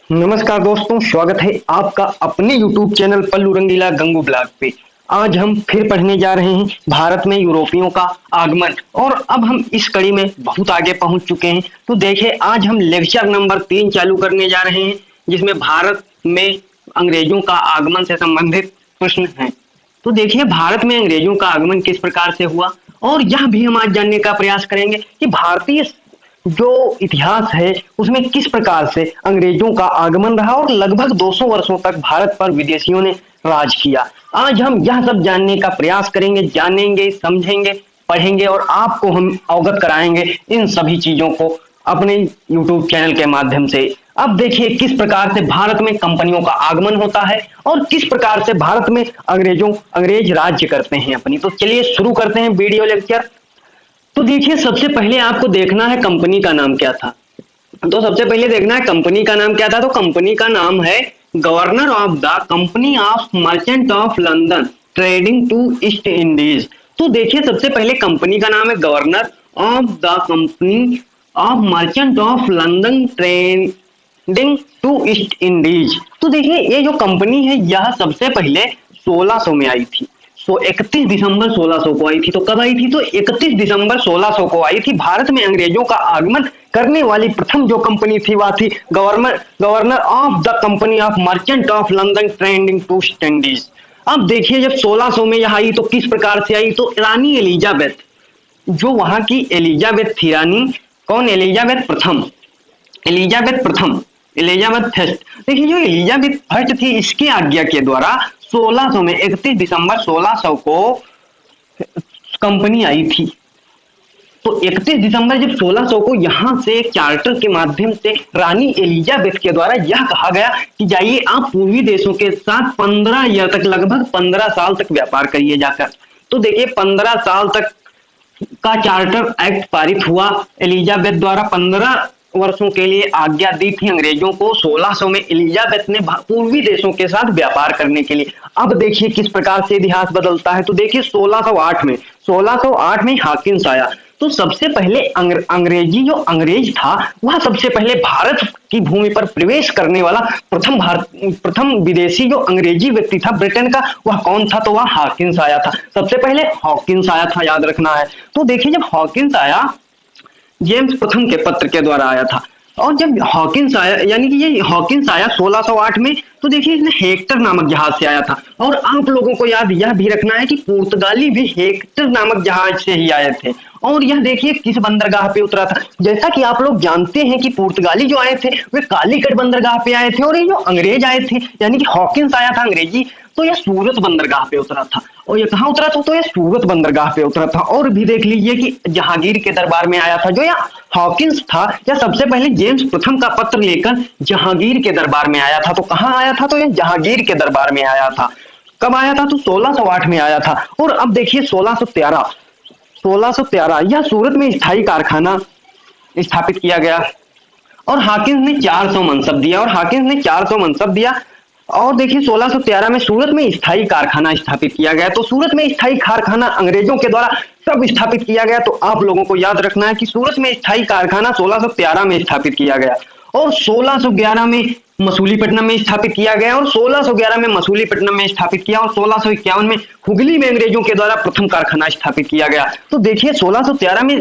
नमस्कार दोस्तों, स्वागत है आपका अपने YouTube चैनल पल्लू रंगीला गंगू ब्लॉग पे। आज हम फिर पढ़ने जा रहे हैं भारत में यूरोपियों का आगमन। और अब हम इस कड़ी में बहुत आगे पहुंच चुके हैं। तो देखिए, आज हम लेक्चर नंबर 3 चालू करने जा रहे हैं, जिसमें भारत में अंग्रेजों का आगमन से संबंधित प्रश्न हैं। तो देखिए, भारत में अंग्रेजों का आगमन किस प्रकार से हुआ, और यह भी हम आज जानने का प्रयास करेंगे कि भारतीय जो इतिहास है उसमें किस प्रकार से अंग्रेजों का आगमन रहा और लगभग 200 वर्षों तक भारत पर विदेशियों ने राज किया। आज हम यह सब जानने का प्रयास करेंगे, जानेंगे, समझेंगे, पढ़ेंगे और आपको हम अवगत कराएंगे इन सभी चीजों को अपने YouTube चैनल के माध्यम से। अब देखिए किस प्रकार से भारत में कंपनियों का आगमन होता है और किस प्रकार से भारत में अंग्रेज राज्य करते हैं अपनी। तो चलिए शुरू करते हैं वीडियो लेक्चर। तो देखिए, सबसे पहले आपको देखना है कंपनी का नाम क्या था। तो सबसे पहले देखना है कंपनी का नाम क्या था। तो कंपनी का नाम है governor of the company of merchant of London trading to East Indies. तो देखिए, सबसे पहले कंपनी का नाम है governor of the company of merchant of London trading to East Indies. तो देखिए, ये जो कंपनी है यह सबसे पहले 1600 में आई थी। 31 दिसंबर 1600 को आई थी। तो कब आई थी? तो 31 दिसंबर 1600 को आई थी। भारत में अंग्रेजों का आगमन करने वाली प्रथम जो कंपनी थी वह थी governor of the company of merchant of London trading to East Indies. अब देखिए, जब 1600 में यह आई तो किस प्रकार से आई? तो रानी एलिजाबेथ, जो वहां की एलिजाबेथ थी, रानी कौन? Elizabeth first. देखिए, जो एलिजाबेथ फर्स्ट थी इसकी आज्ञा के द्वारा 1600 में 31 दिसंबर 1600 को कंपनी आई थी। तो 31 दिसंबर जब 1600 को यहां से एक चार्टर के माध्यम से रानी एलिजाबेथ के द्वारा यह कहा गया कि जाइए आप पूर्वी देशों के साथ 15 ईयर तक, लगभग 15 साल तक व्यापार करिए जाकर। तो देखिए, 15 साल तक का चार्टर एक्ट पारित हुआ एलिजाबेथ द्वारा। 15 वर्षों के लिए आज्ञा दी थी अंग्रेजों को 1600 में एलिजाबेथ ने पूर्वी देशों के साथ व्यापार करने के लिए। अब देखिए किस प्रकार से इतिहास बदलता है। तो देखिए, 1608 में हाकिंस आया। तो सबसे पहले अंग्रेज था वह सबसे पहले भारत की भूमि पर प्रवेश करने वाला प्रथम विदेशी जो अंग्रेजी व्यक्ति था ब्रिटेन का, वह कौन था? तो वह हॉकिंस आया था। सबसे पहले हॉकिंस आया था, याद रखना है। तो देखिए, जब हॉकिंस आया, जेम्स प्रथम के पत्र के द्वारा आया था। और जब हॉकिंस आया, यानी कि ये हॉकिंस आया 1608 में, तो देखिए इसने हेक्टर नामक जहाज से आया था। और आप लोगों को याद यह भी रखना है कि पुर्तगाली भी हेक्टर नामक जहाज से ही आए थे। और यह देखिए किस बंदरगाह पे उतरा था। जैसा कि आप लोग जानते हैं कि पुर्तगाली जो आए थे वे कालीकट बंदरगाह पे आए थे, और ये जो अंग्रेज आए थे यानी कि हॉकिंस आया था अंग्रेजी, तो यह सूरत बंदरगाह पे उतरा था। और ये कहाँ उतरा था? तो यह सूरत बंदरगाह पे उतरा था। और भी देख लीजिए कि जहांगीर के दरबार में आया था। जो यह हॉकिंस था यह सबसे पहले जेम्स प्रथम का पत्र लेकर जहांगीर के दरबार में आया था। तो कहाँ आया था? तो यह जहांगीर के दरबार में आया था। कब आया था? तो 1608 में आया था। और अब देखिए 1613 यह सूरत में स्थायी कारखाना स्थापित किया गया और हाकिंस ने 400 मनसब दिया। और देखिए 1613 में सूरत में स्थायी कारखाना स्थापित किया गया। तो सूरत में स्थायी कारखाना अंग्रेजों के द्वारा कब स्थापित किया गया? तो आप लोगों को याद रखना है कि सूरत में स्थायी कारखाना 1613 में स्थापित किया गया और 1611 में मसूलीपट्टनम में स्थापित किया गया, और 1611 में मसूलीपट्टनम में स्थापित किया, और 1651 में हुगली में अंग्रेजों के द्वारा प्रथम कारखाना स्थापित किया गया। तो देखिए 1613 में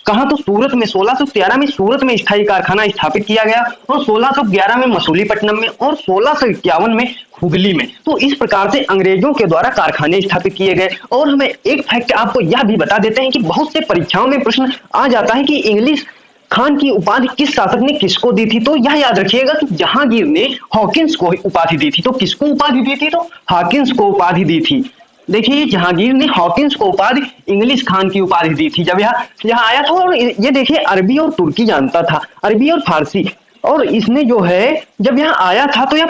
कहा? तो सूरत में 1613 में सूरत में स्थायी कारखाना स्थापित किया गया, और 1611 में मसूलीपट्टनम में, और 1651 में हुगली में। तो इस प्रकार से अंग्रेजों के द्वारा कारखाने स्थापित किए गए। और हमें एक फैक्ट आपको यह भी बता देते हैं कि बहुत से परीक्षाओं में प्रश्न आ जाता है कि इंग्लिश खान की उपाधि किस शासक ने किसको दी थी। तो यह याद रखिएगा कि जहांगीर ने हॉकिंस को उपाधि दी थी। तो किसको उपाधि दी थी? तो हॉकिंस को उपाधि दी थी। देखिए, जहांगीर ने हॉकिंस को उपाधि इंग्लिश खान की उपाधि दी थी जब यह आया था। और ये देखिए अरबी और तुर्की जानता था, अरबी और फारसी। और इसने जो है जब यहाँ आया था तो यह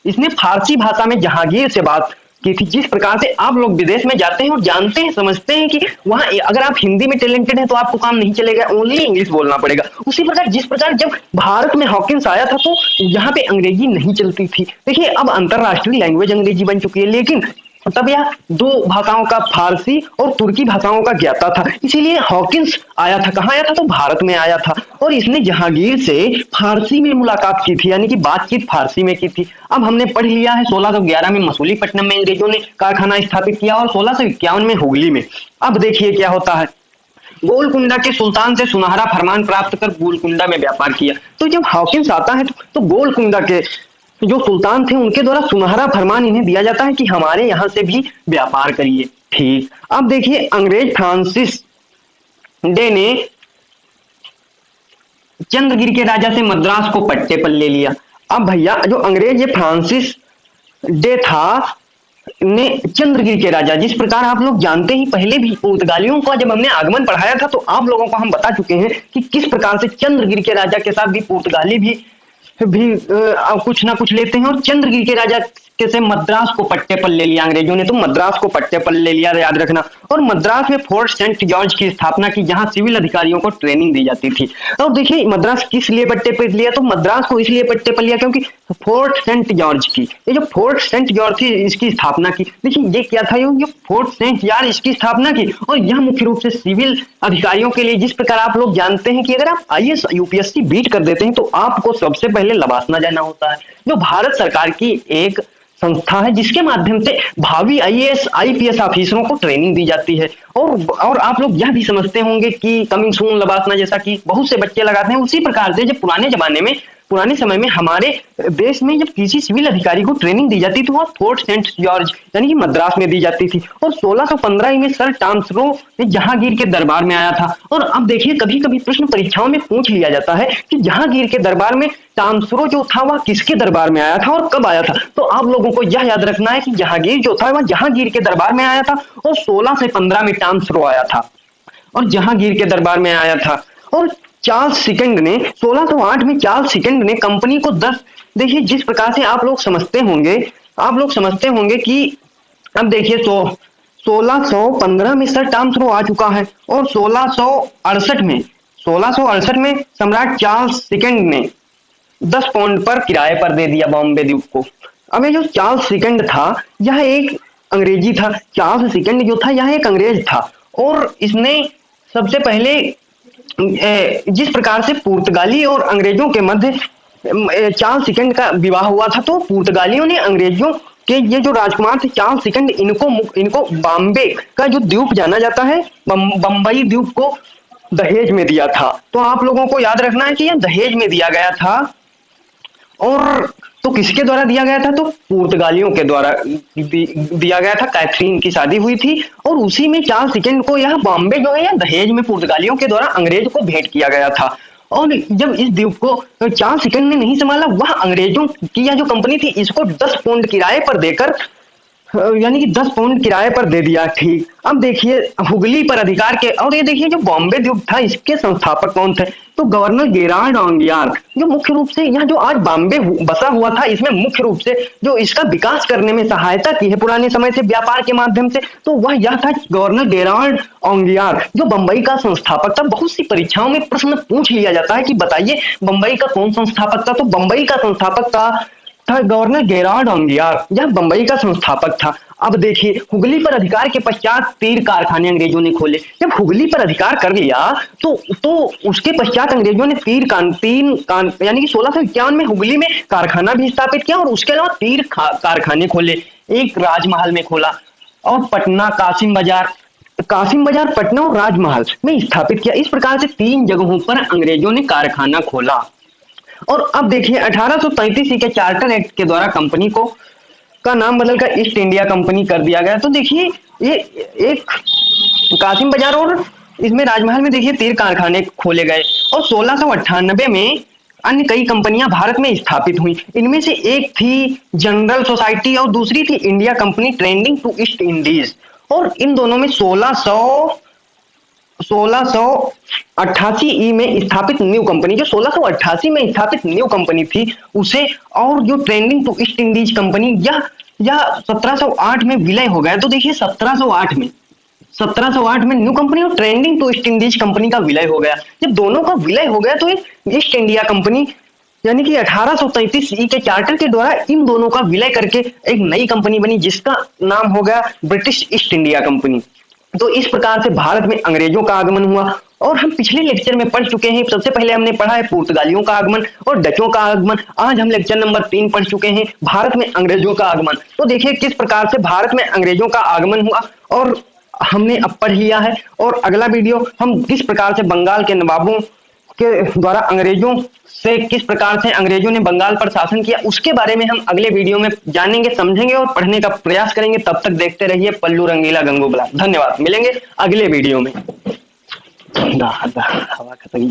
इसने फारसी भाषा में जहांगीर से बात की थी। जिस प्रकार से आप लोग विदेश में जाते हैं और जानते हैं, समझते हैं कि वहां अगर आप हिंदी में टैलेंटेड हैं तो आपको काम नहीं चलेगा, ओनली इंग्लिश बोलना पड़ेगा। उसी प्रकार जिस प्रकार जब भारत में हॉकिंस आया था तो यहाँ पे अंग्रेजी नहीं चलती थी। देखिए, अब अंतरराष्ट्रीय लैंग्वेज अंग्रेजी बन चुकी है, लेकिन तब यह दो भाषाओं का, फारसी और तुर्की भाषाओं का ज्ञाता था। इसीलिए हॉकिंस आया था, कहाँ आया था, तो भारत में आया था और इसने जहांगीर से फारसी में मुलाकात की थी, यानी कि बातचीत फारसी में की थी। अब हमने पढ़ लिया है 1611 में मसूलीपट्टनम में अंग्रेजों ने कारखाना स्थापित किया और 1651 में हुगली में। अब देखिए क्या होता है, गोलकुंडा के सुल्तान से सुनहरा फरमान प्राप्त कर गोलकुंडा में व्यापार किया। तो जब हॉकिंस आता है तो गोलकुंडा के जो सुल्तान थे उनके द्वारा सुनहरा फरमान इन्हें दिया जाता है कि हमारे यहाँ से भी व्यापार करिए। ठीक, अब देखिए अंग्रेज फ्रांसिस डे ने चंद्रगिरी के राजा से मद्रास को पट्टे पर ले लिया। अब भैया जो अंग्रेज ये फ्रांसिस डे था ने चंद्रगिरी के राजा, जिस प्रकार आप लोग जानते ही पहले भी पुर्तगालियों का जब हमने आगमन पढ़ाया था तो आप लोगों को हम बता चुके हैं कि किस प्रकार से चंद्रगिरी के राजा के साथ भी पुर्तगाली भी कुछ ना कुछ लेते हैं और चंद्रगिरी के राजा के से मद्रास को पट्टे पर ले लिया अंग्रेजों ने, तो मद्रास को पट्टे पर ले लिया, याद रखना। और मद्रास में फोर्ट सेंट जॉर्ज की स्थापना की जहां सिविल अधिकारियों को ट्रेनिंग दी जाती थी। और देखिए मद्रास किस लिए पट्टे पर लिया, तो मद्रास को इसलिए पट्टे पर लिया क्योंकि फोर्ट सेंट जॉर्ज की, ये जो फोर्ट सेंट जॉर्ज थी इसकी स्थापना की। देखिए ये क्या था, ये फोर्ट सेंट जॉर्ज इसकी स्थापना की और यह मुख्य रूप से सिविल अधिकारियों के लिए, जिस प्रकार आप लोग जानते हैं कि अगर आप आईएएस यूपीएससी बीट कर देते हैं तो आपको सबसे पहले लबासना जाना होता है, जो भारत सरकार की एक संस्था है जिसके माध्यम से भावी आईएएस आईपीएस ऑफिसरों को ट्रेनिंग दी जाती है। और आप लोग यह भी समझते होंगे कि कमिंग सून लबासना जैसा कि बहुत से बच्चे लगाते हैं, उसी प्रकार से जब पुराने समय में हमारे देश में जब किसी सिविल अधिकारी को ट्रेनिंग दी जाती थी वह फोर्ट सेंट जॉर्ज यानी कि मद्रास में दी जाती थी। और 1615 में सर टॉमस रो जहांगीर के दरबार में आया था। और अब देखिए कभी कभी प्रश्न परीक्षाओं में पूछ लिया जाता है कि जहांगीर के दरबार में टॉमस रो जो था वह किसके दरबार में आया था और कब आया था। तो आप लोगों को यह याद रखना है कि जहांगीर जो था वह जहांगीर के दरबार में आया था और 16 से 15 में टॉमस रो आया था और जहांगीर के दरबार में आया था। और चार्ल्स सेकंड ने 1608 में चार्ल्स सेकंड ने कंपनी को 10, देखिए जिस प्रकार से आप लोग समझते होंगे कि अब देखिए 1615 में सर टॉमस रो आ चुका है और 1668 में सम्राट चार्ल्स सेकंड ने 10 पाउंड पर किराए पर दे दिया बॉम्बे द्वीप को। अब ये जो चार्ल्स सेकंड था यह एक अंग्रेजी था, चार्ल्स सेकंड जो था यह एक अंग्रेज था और इसने सबसे पहले जिस प्रकार से पुर्तगाली और अंग्रेजों के मध्य चार्ल्स सेकंड का विवाह हुआ था तो पुर्तगालियों ने अंग्रेजों के ये जो राजकुमार थे चार्ल्स सेकंड इनको बॉम्बे का जो द्वीप जाना जाता है बम्बई द्वीप को दहेज में दिया था। तो आप लोगों को याद रखना है कि यह दहेज में दिया गया था। और तो किसके द्वारा दिया गया था, तो पुर्तगालियों के द्वारा दिया गया था। कैथरीन की शादी हुई थी और उसी में चार्ल्स सेकंड को यह बॉम्बे जो है यह दहेज में पुर्तगालियों के द्वारा अंग्रेज को भेंट किया गया था। और जब इस द्वीप को चार्ल्स सेकंड ने नहीं संभाला वह अंग्रेजों की यह जो कंपनी थी इसको 10 पाउंड किराए पर देकर यानी कि 10 पाउंड किराए पर दे दिया। ठीक, अब देखिए हुगली पर अधिकार के, और ये देखिए जो बॉम्बे द्वीप था इसके संस्थापक कौन थे, तो गवर्नर गेराल्ड ऑंगियार, जो मुख्य रूप से यह जो आज बॉम्बे बसा हुआ था इसमें मुख्य रूप से जो इसका विकास करने में सहायता की है पुराने समय से व्यापार के माध्यम से, तो वह यह था गवर्नर गेराल्ड ऑंगियार जो बंबई का संस्थापक था। बहुत सी परीक्षाओं में प्रश्न पूछ लिया जाता है कि बताइए बंबई का कौन संस्थापक था, तो बंबई का संस्थापक था गवर्नर गेराल्ड ऑंगियार, यह बंबई का संस्थापक था। अब देखिए हुगली पर अधिकार के पश्चात तीर कारखाने अंग्रेजों ने खोले। जब हुगली पर अधिकार कर लिया तो उसके पश्चात अंग्रेजों ने यानी कि 1651 में हुगली में कारखाना भी स्थापित किया और उसके अलावा तीर कारखाने खोले। एक राजमहल में खोला और पटना कासिम बाजार पटना और राजमहल में स्थापित किया। इस प्रकार से 3 जगहों पर अंग्रेजों ने कारखाना खोला। और अब देखिए 1833 के चार्टर एक्ट के द्वारा कंपनी का नाम बदलकर ईस्ट इंडिया कंपनी कर दिया गया। तो देखिए ये एक कासिम बाजार और इसमें राजमहल में देखिए तीर कारखाने खोले गए और 1698 में अन्य कई कंपनियां भारत में स्थापित हुई। इनमें से एक थी जनरल सोसाइटी और दूसरी थी India company trading to East Indies. और इन दोनों में 1688 में स्थापित न्यू कंपनी, जो 1688 में स्थापित न्यू कंपनी थी उसे, और जो trading to East Indies company यह 1708 में विलय हो गया। तो देखिए 1708 में न्यू कंपनी और trading to East Indies company का विलय हो गया। जब दोनों का विलय हो गया तो ईस्ट इंडिया कंपनी यानी कि 1833 ई के चार्टर के द्वारा इन दोनों का विलय करके एक नई कंपनी बनी जिसका नाम हो गया ब्रिटिश ईस्ट इंडिया कंपनी। तो इस प्रकार से भारत में अंग्रेजों का आगमन हुआ। और हम पिछले लेक्चर में पढ़ चुके हैं, सबसे पहले हमने पढ़ा है पुर्तगालियों का आगमन और डचों का आगमन। आज हम लेक्चर नंबर 3 पढ़ चुके हैं, भारत में अंग्रेजों का आगमन। तो देखिए किस प्रकार से भारत में अंग्रेजों का आगमन हुआ और हमने अब पढ़ लिया है। और अगला वीडियो हम किस प्रकार से बंगाल के नवाबों के द्वारा अंग्रेजों से किस प्रकार से अंग्रेजों ने बंगाल पर शासन किया, उसके बारे में हम अगले वीडियो में जानेंगे, समझेंगे और पढ़ने का प्रयास करेंगे। तब तक देखते रहिए पल्लू रंगीला गंगू ब्लॉग। धन्यवाद, मिलेंगे अगले वीडियो में। हवा खत्म